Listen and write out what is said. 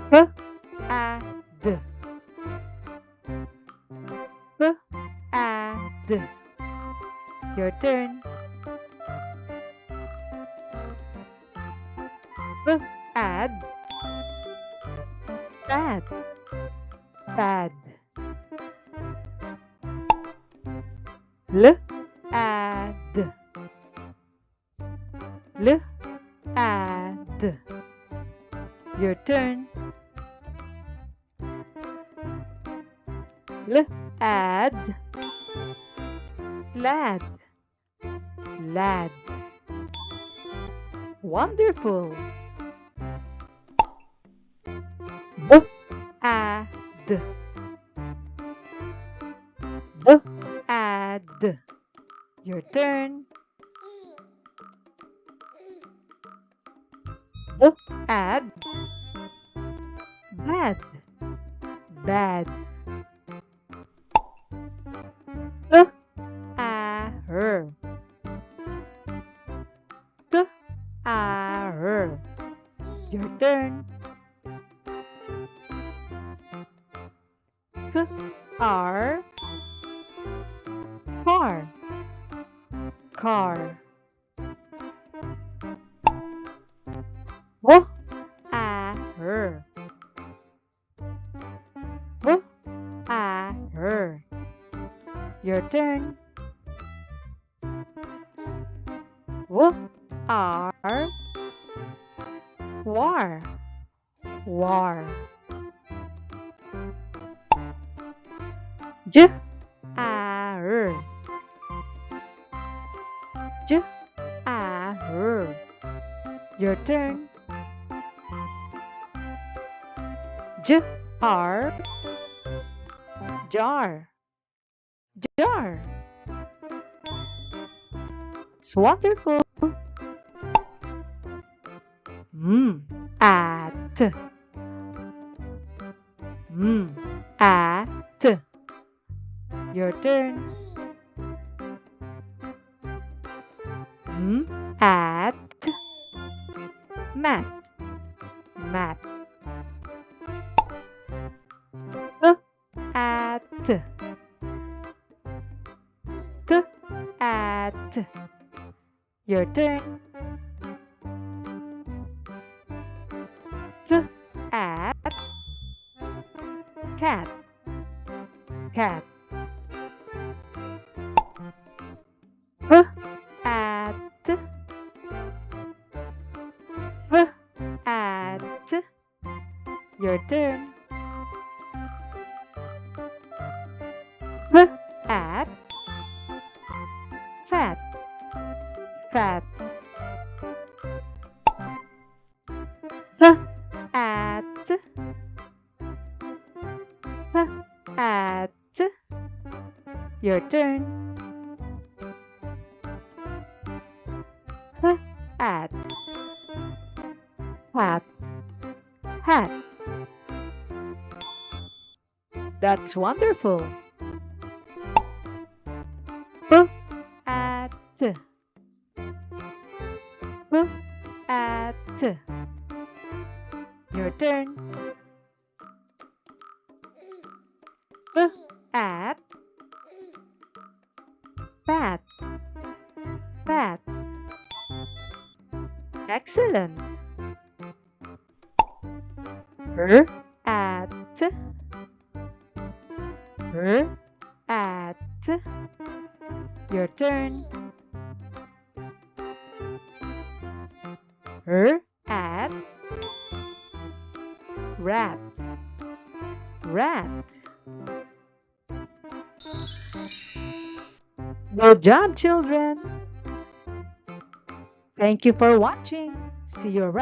Add. Add. Your turn. Add. Bad. Bad. Add. Add. Your turn. Add. Lad. Lad. Wonderful. Add. Add. Your turn. Add. Bad. Bad. Her. Her. Your turn. Car. Car. Car. Her. Her. Your turn. War. War. War. Jar. Jar. Your turn. Jar. Jar. Jar. It's wonderful. At. At. Your turn. At. Mat. Mat. At. At. Your turn. At. Cat. Cat. At. At. Your turn. At. Fat. Fat. At. At. Your turn. At. Hat. Hat. That's wonderful. At. At. Your turn. At. Fat. Fat. Excellent. Her. At. Her. At. Your turn. Her. At. Rat. Rat. Good job, children. Thank you for watching. See you around.